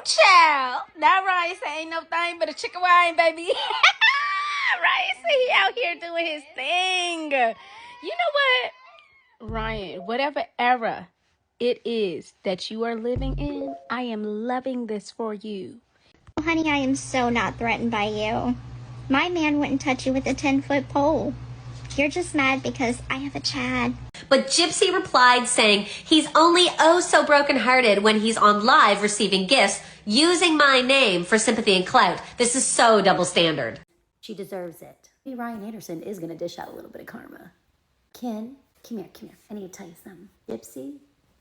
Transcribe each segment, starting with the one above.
Child. Now Ryan say ain't no thing but a chicken wine, baby. Ryan say he out here doing his thing. You know what? Ryan, whatever era it is that you are living in, I am loving this for you. Oh, honey, I am so not threatened by you. My man wouldn't touch you with a 10-foot pole. You're just mad because I have a Chad. But Gypsy replied saying he's only oh so brokenhearted when he's on live receiving gifts using my name for sympathy and clout. This is so double standard. She deserves it. Maybe Ryan Anderson is going to dish out a little bit of karma. Ken, come here. I need to tell you something. Gypsy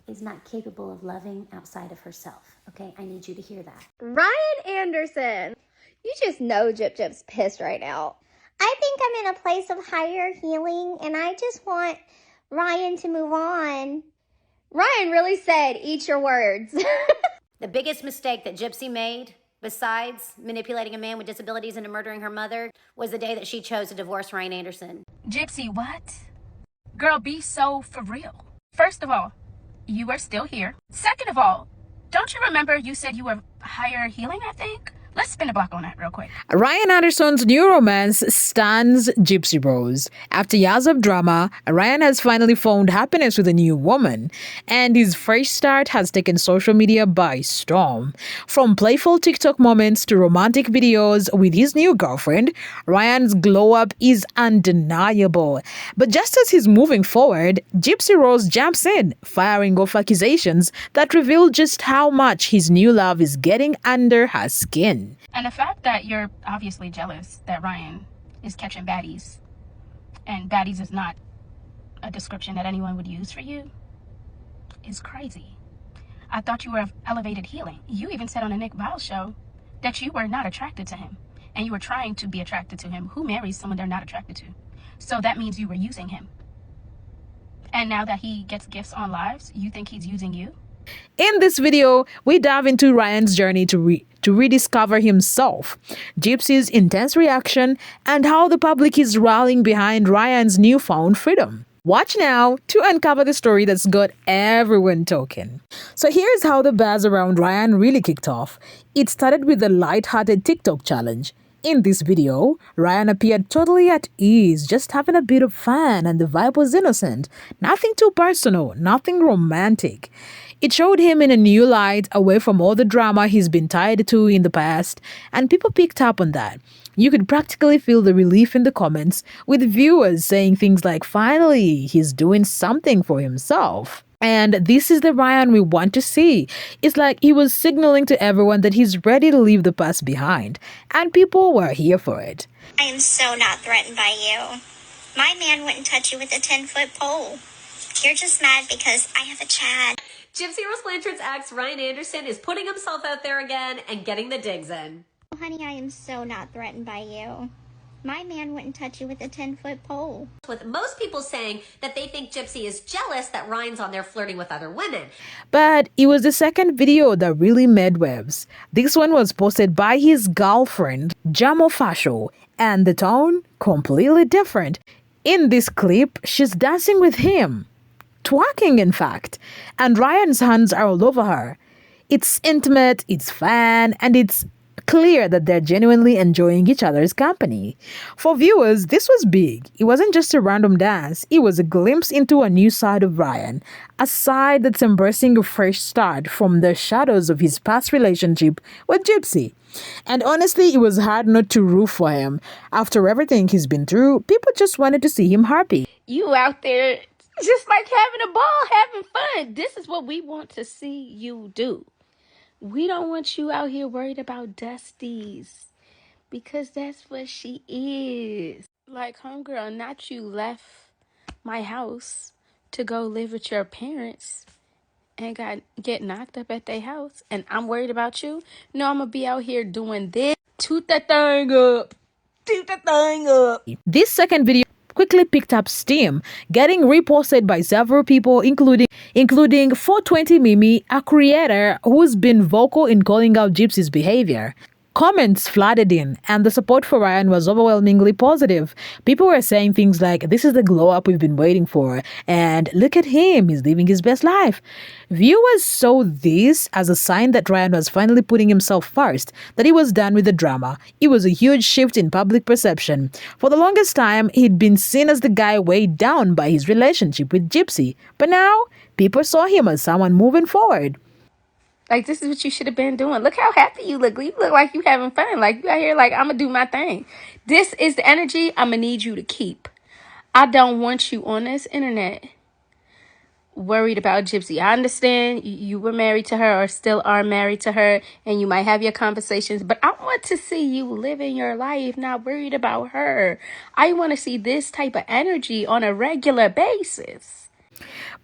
is not capable of loving outside of herself, okay? I need you to hear that. Ryan Anderson, you just know Gyp's pissed right now. I think I'm in a place of higher healing, and I just want Ryan to move on. Ryan really said, eat your words. The biggest mistake that Gypsy made, besides manipulating a man with disabilities into murdering her mother, was the day that she chose to divorce Ryan Anderson. Gypsy, what? Girl, be so for real. First of all, you are still here. Second of all, don't you remember you said you were higher healing, I think? Let's spin a block on that real quick. Ryan Anderson's new romance stands Gypsy Bros. After years of drama, Ryan has finally found happiness with a new woman, and his fresh start has taken social media by storm. From playful TikTok moments to romantic videos with his new girlfriend, Ryan's glow-up is undeniable. But just as he's moving forward, Gypsy Rose jumps in, firing off accusations that reveal just how much his new love is getting under her skin. And the fact that you're obviously jealous that Ryan is catching baddies, and baddies is not a description that anyone would use for you, is crazy. I thought you were of elevated healing. You even said on the Nick Viles show that you were not attracted to him, and you were trying to be attracted to him. Who marries someone they're not attracted to? So that means you were using him. And now that he gets gifts on lives, you think he's using you? In this video, we dive into Ryan's journey to rediscover himself, Gypsy's intense reaction, and how the public is rallying behind Ryan's newfound freedom. Watch now to uncover the story that's got everyone talking. So here's how the buzz around Ryan really kicked off. It started with a light-hearted TikTok challenge. In this video, Ryan appeared totally at ease, just having a bit of fun, and the vibe was innocent. Nothing too personal, nothing romantic. It showed him in a new light, away from all the drama he's been tied to in the past, and people picked up on that. You could practically feel the relief in the comments, with viewers saying things like, finally, he's doing something for himself. And this is the Ryan we want to see. It's like he was signaling to everyone that he's ready to leave the past behind, and people were here for it. I am so not threatened by you. My man wouldn't touch you with a 10-foot pole. You're just mad because I have a Chad. Gypsy Rose Blanchard's ex, Ryan Anderson, is putting himself out there again and getting the digs in. Oh, honey, I am so not threatened by you. My man wouldn't touch you with a 10-foot pole. With most people saying that they think Gypsy is jealous that Ryan's on there flirting with other women. But it was the second video that really made waves. This one was posted by his girlfriend, Jamo Fasho, and the tone completely different. In this clip, she's dancing with him. Twerking, in fact, and Ryan's hands are all over her. It's intimate, it's fun, and it's clear that they're genuinely enjoying each other's company. For viewers, this was big. It wasn't just a random dance, it was a glimpse into a new side of Ryan, a side that's embracing a fresh start from the shadows of his past relationship with Gypsy. And honestly, it was hard not to root for him. After everything he's been through, people just wanted to see him happy. You out there just like having a ball, having fun. This is what we want to see you do. We don't want you out here worried about Dusties, because that's what she is. Like, homegirl, not you left my house to go live with your parents and get knocked up at their house, and I'm worried about you. No, I'm gonna be out here doing this. Toot that thing up. Toot that thing up. This second video quickly picked up steam, getting reposted by several people, including 420 Mimi, a creator who's been vocal in calling out Gypsy's behavior. Comments flooded in, and the support for Ryan was overwhelmingly positive. People were saying things like, "This is the glow up we've been waiting for," and "Look at him, he's living his best life." Viewers saw this as a sign that Ryan was finally putting himself first, that he was done with the drama. It was a huge shift in public perception. For the longest time, he'd been seen as the guy weighed down by his relationship with Gypsy, but now people saw him as someone moving forward. Like, this is what you should have been doing. Look how happy you look. You look like you having fun. Like, you out here like, I'm going to do my thing. This is the energy I'm going to need you to keep. I don't want you on this internet worried about Gypsy. I understand you were married to her or still are married to her, and you might have your conversations, but I want to see you living your life, not worried about her. I want to see this type of energy on a regular basis.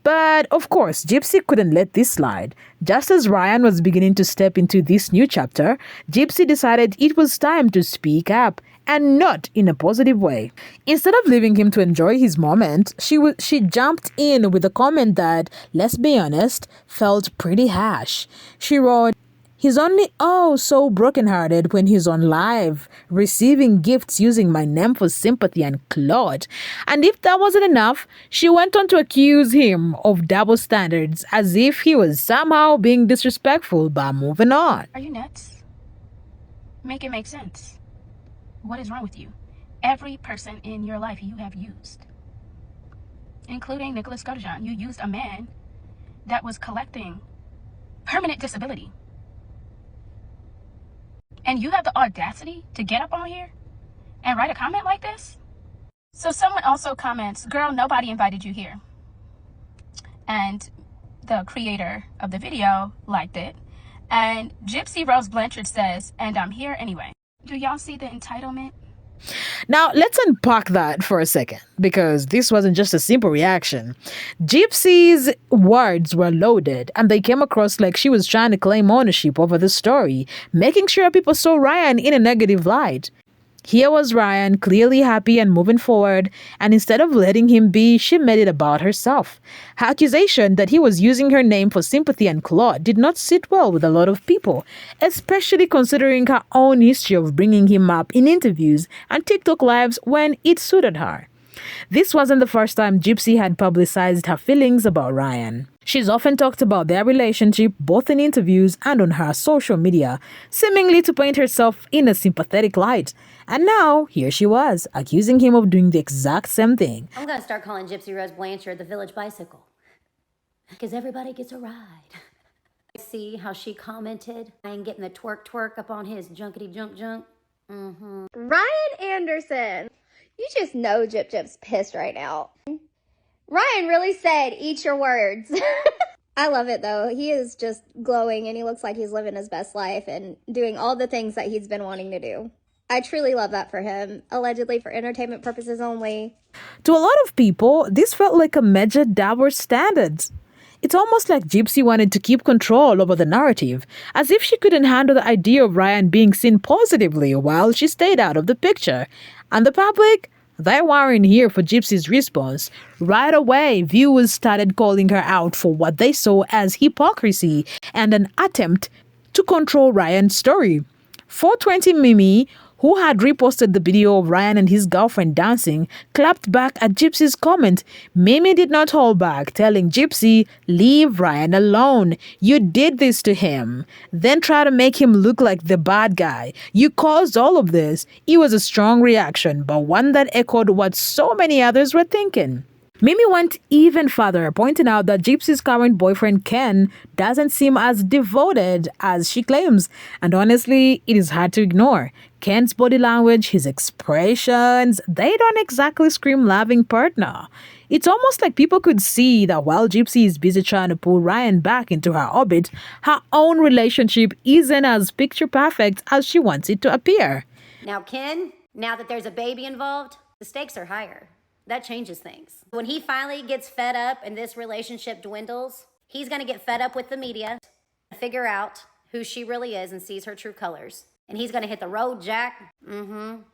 But of course, Gypsy couldn't let this slide. Just as Ryan was beginning to step into this new chapter, Gypsy decided it was time to speak up, and not in a positive way. Instead of leaving him to enjoy his moment, she jumped in with a comment that, let's be honest, felt pretty harsh. She wrote, "He's only so brokenhearted when he's on live, receiving gifts using my name for sympathy and clout." And if that wasn't enough, she went on to accuse him of double standards, as if he was somehow being disrespectful by moving on. Are you nuts? Make it make sense. What is wrong with you? Every person in your life you have used, including Nicholas Godejohn. You used a man that was collecting permanent disability. And you have the audacity to get up on here and write a comment like this? So someone also comments, "Girl, nobody invited you here." And the creator of the video liked it. And Gypsy Rose Blanchard says, "And I'm here anyway." Do y'all see the entitlement? Now, let's unpack that for a second, because this wasn't just a simple reaction. Gypsy's words were loaded, and they came across like she was trying to claim ownership over the story, making sure people saw Ryan in a negative light. Here was Ryan, clearly happy and moving forward, and instead of letting him be, she made it about herself. Her accusation that he was using her name for sympathy and clout did not sit well with a lot of people, especially considering her own history of bringing him up in interviews and TikTok lives when it suited her. This wasn't the first time Gypsy had publicized her feelings about Ryan. She's often talked about their relationship both in interviews and on her social media, seemingly to paint herself in a sympathetic light. And now, here she was, accusing him of doing the exact same thing. I'm going to start calling Gypsy Rose Blanchard the village bicycle, because everybody gets a ride. See how she commented? I ain't getting the twerk up on his junkety junk. Ryan Anderson. You just know Gyp Gyp's pissed right now. Ryan really said, "Eat your words." I love it though. He is just glowing and he looks like he's living his best life and doing all the things that he's been wanting to do. I truly love that for him, allegedly for entertainment purposes only. To a lot of people, this felt like a major double standard. It's almost like Gypsy wanted to keep control over the narrative, as if she couldn't handle the idea of Ryan being seen positively while she stayed out of the picture. And the public, they weren't here for Gypsy's response. Right away, viewers started calling her out for what they saw as hypocrisy and an attempt to control Ryan's story. 420 Mimi, who had reposted the video of Ryan and his girlfriend dancing, clapped back at Gypsy's comment. Mimi did not hold back, telling Gypsy, "Leave Ryan alone. You did this to him. Then try to make him look like the bad guy. You caused all of this." It was a strong reaction, but one that echoed what so many others were thinking. Mimi went even further, pointing out that Gypsy's current boyfriend Ken doesn't seem as devoted as she claims, and honestly, it is hard to ignore. Ken's body language, his expressions, they don't exactly scream loving partner. It's almost like people could see that while Gypsy is busy trying to pull Ryan back into her orbit, her own relationship isn't as picture perfect as she wants it to appear. Now, Ken, now that there's a baby involved, the stakes are higher. That changes things. When he finally gets fed up and this relationship dwindles, he's going to get fed up with the media, figure out who she really is and sees her true colors. And he's going to hit the road, Jack.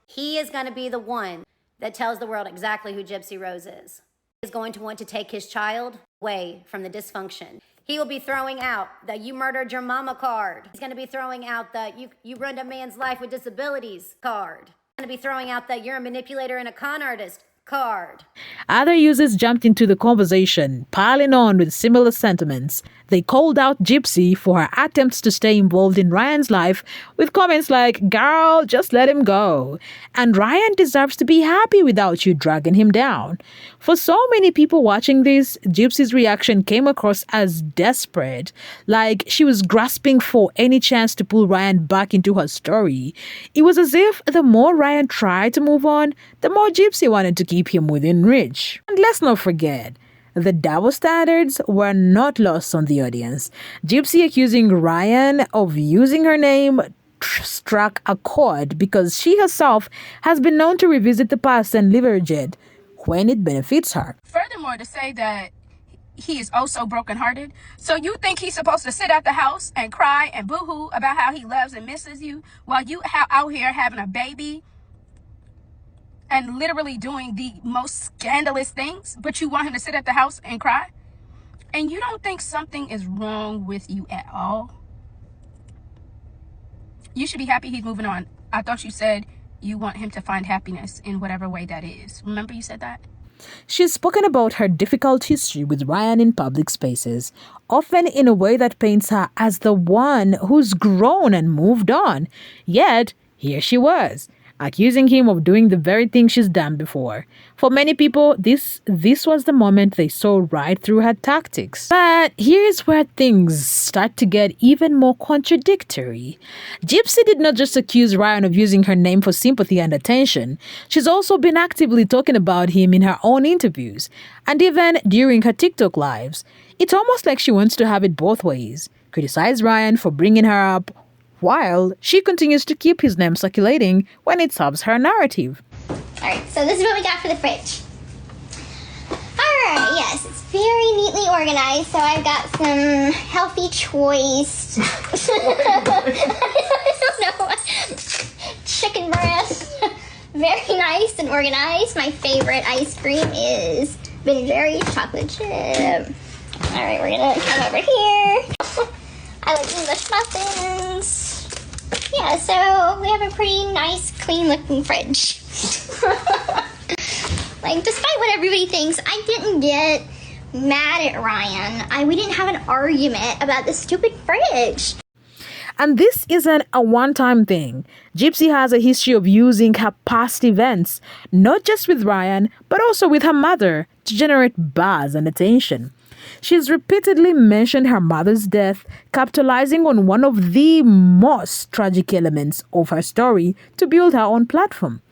He is going to be the one that tells the world exactly who Gypsy Rose is. He is going to want to take his child away from the dysfunction. He will be throwing out the "you murdered your mama" card. He's going to be throwing out the "you ruined a man's life with disabilities" card. He's going to be throwing out the "you're a manipulator and a con artist" card. Other users jumped into the conversation, piling on with similar sentiments. They called out Gypsy for her attempts to stay involved in Ryan's life with comments like, "Girl, just let him go," and "Ryan deserves to be happy without you dragging him down." For so many people watching this, Gypsy's reaction came across as desperate, like she was grasping for any chance to pull Ryan back into her story. It was as if the more Ryan tried to move on, the more Gypsy wanted to keep him within reach. And let's not forget, the double standards were not lost on the audience. Gypsy accusing Ryan of using her name struck a chord because she herself has been known to revisit the past and leverage it when it benefits her. Furthermore, to say that he is oh so brokenhearted. So you think he's supposed to sit at the house and cry and boo-hoo about how he loves and misses you while you out here having a baby and literally doing the most scandalous things, but you want him to sit at the house and cry? And you don't think something is wrong with you at all? You should be happy he's moving on. I thought you said you want him to find happiness in whatever way that is. Remember you said that? She's spoken about her difficult history with Ryan in public spaces, often in a way that paints her as the one who's grown and moved on. Yet, here she was, accusing him of doing the very thing she's done before. For many people, this was the moment they saw right through her tactics. But here's where things start to get even more contradictory. Gypsy did not just accuse Ryan of using her name for sympathy and attention. She's also been actively talking about him in her own interviews, and even during her TikTok lives. It's almost like she wants to have it both ways. Criticize Ryan for bringing her up, while she continues to keep his name circulating when it serves her narrative. Alright, so this is what we got for the fridge. Alright, yes, it's very neatly organized, so I've got some healthy choice. I don't know. Chicken breast. Very nice and organized. My favorite ice cream is Ben & Jerry's chocolate chip. Alright, we're gonna come over here. I like English muffins. Yeah, so we have a pretty nice, clean-looking fridge. Like, despite what everybody thinks, I didn't get mad at Ryan. We didn't have an argument about the stupid fridge. And this isn't a one-time thing. Gypsy has a history of using her past events, not just with Ryan, but also with her mother, to generate buzz and attention. She's repeatedly mentioned her mother's death, capitalizing on one of the most tragic elements of her story to build her own platform.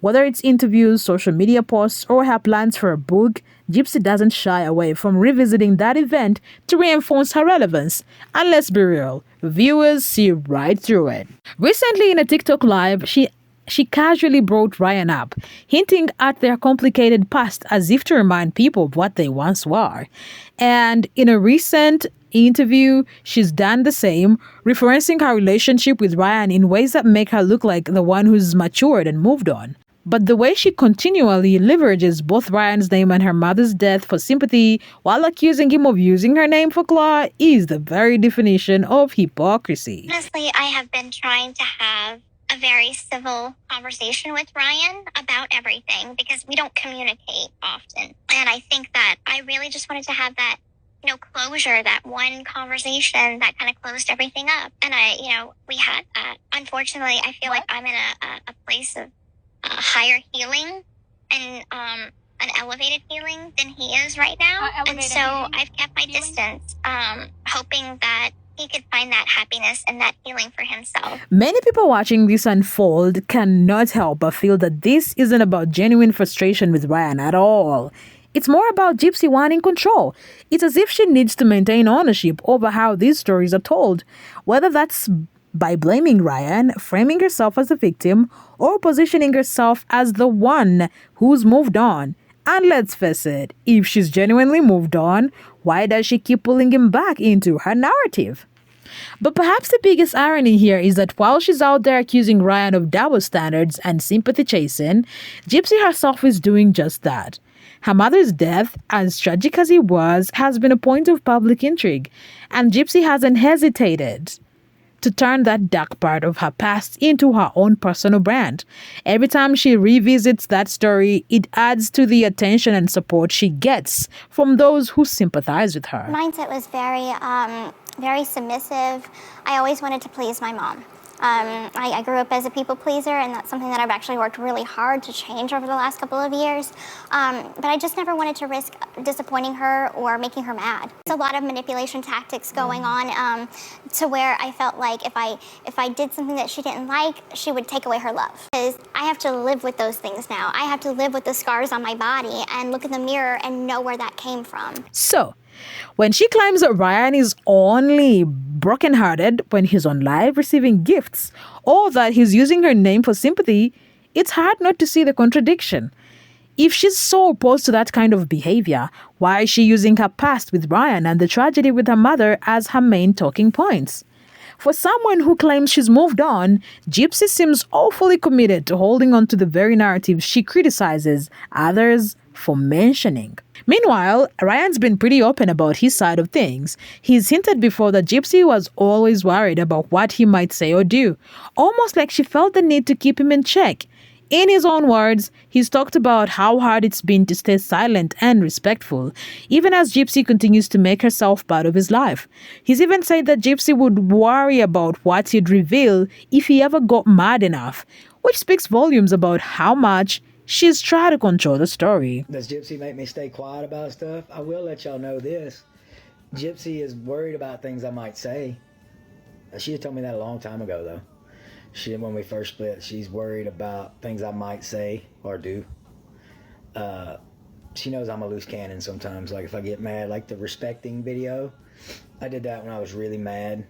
Whether it's interviews, social media posts, or her plans for a book, Gypsy doesn't shy away from revisiting that event to reinforce her relevance. And let's be real, viewers see right through it. Recently in a TikTok live, she casually brought Ryan up, hinting at their complicated past as if to remind people of what they once were. And in a recent interview, she's done the same, referencing her relationship with Ryan in ways that make her look like the one who's matured and moved on. But the way she continually leverages both Ryan's name and her mother's death for sympathy while accusing him of using her name for claw is the very definition of hypocrisy. Honestly, I have been trying to have a very civil conversation with Ryan about everything because we don't communicate often. And I think that I really just wanted to have that, closure, that one conversation that kind of closed everything up. And we had that. Unfortunately, I feel like I'm in a place of higher healing and an elevated healing than he is right now. And so I've kept my distance, hoping that he could find that happiness and that healing for himself. Many people watching this unfold cannot help but feel that this isn't about genuine frustration with Ryan at all. It's more about Gypsy wanting control. It's as if she needs to maintain ownership over how these stories are told, whether that's by blaming Ryan, framing herself as a victim, or positioning herself as the one who's moved on. And let's face it, if she's genuinely moved on, why does she keep pulling him back into her narrative? But perhaps the biggest irony here is that while she's out there accusing Ryan of double standards and sympathy chasing, Gypsy herself is doing just that. Her mother's death, as tragic as it was, has been a point of public intrigue, and Gypsy hasn't hesitated to turn that dark part of her past into her own personal brand. Every time she revisits that story, it adds to the attention and support she gets from those who sympathize with her. Mindset was very submissive. I always wanted to please my mom. I grew up as a people pleaser, and that's something that I've actually worked really hard to change over the last couple of years. But I just never wanted to risk disappointing her or making her mad. There's a lot of manipulation tactics going on to where I felt like if I did something that she didn't like, she would take away her love. Because I have to live with those things now. I have to live with the scars on my body and look in the mirror and know where that came from. So, when she claims that Ryan is only brokenhearted when he's on live receiving gifts, or that he's using her name for sympathy, it's hard not to see the contradiction. If she's so opposed to that kind of behavior, why is she using her past with Ryan and the tragedy with her mother as her main talking points? For someone who claims she's moved on, Gypsy seems awfully committed to holding on to the very narrative she criticizes others for mentioning. Meanwhile, Ryan's been pretty open about his side of things. He's hinted before that Gypsy was always worried about what he might say or do, almost like she felt the need to keep him in check. In his own words, he's talked about how hard it's been to stay silent and respectful, even as Gypsy continues to make herself part of his life. He's even said that Gypsy would worry about what he'd reveal if he ever got mad enough, which speaks volumes about how much she's tried to control the story. Does Gypsy make me stay quiet about stuff? I will let y'all know this. Gypsy is worried about things I might say. She had told me that a long time ago, though. When we first split, she's worried about things I might say or do. She knows I'm a loose cannon sometimes. Like if I get mad, like the respecting video, I did that when I was really mad.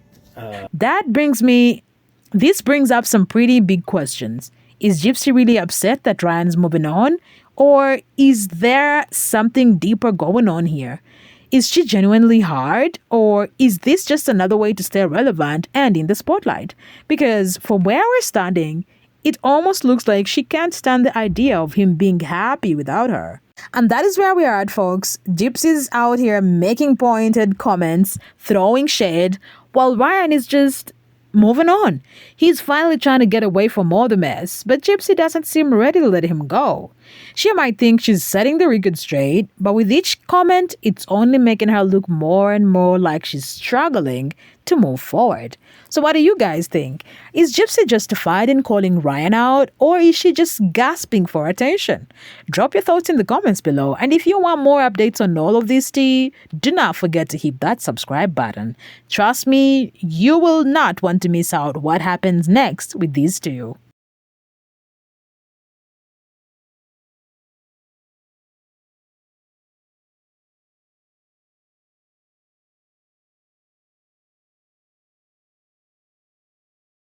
This brings up some pretty big questions. Is Gypsy really upset that Ryan's moving on? Or is there something deeper going on here? Is she genuinely hard? Or is this just another way to stay relevant and in the spotlight? Because from where we're standing, it almost looks like she can't stand the idea of him being happy without her. And that is where we are at, folks. Gypsy's out here making pointed comments, throwing shade, while Ryan is just moving on. He's finally trying to get away from all the mess, but Gypsy doesn't seem ready to let him go. She might think she's setting the record straight, but with each comment, it's only making her look more and more like she's struggling to move forward. So what do you guys think? Is Gypsy justified in calling Ryan out, or is she just gasping for attention? Drop your thoughts in the comments below, and if you want more updates on all of this tea, do not forget to hit that subscribe button. Trust me, you will not want to miss out what happens next with these two.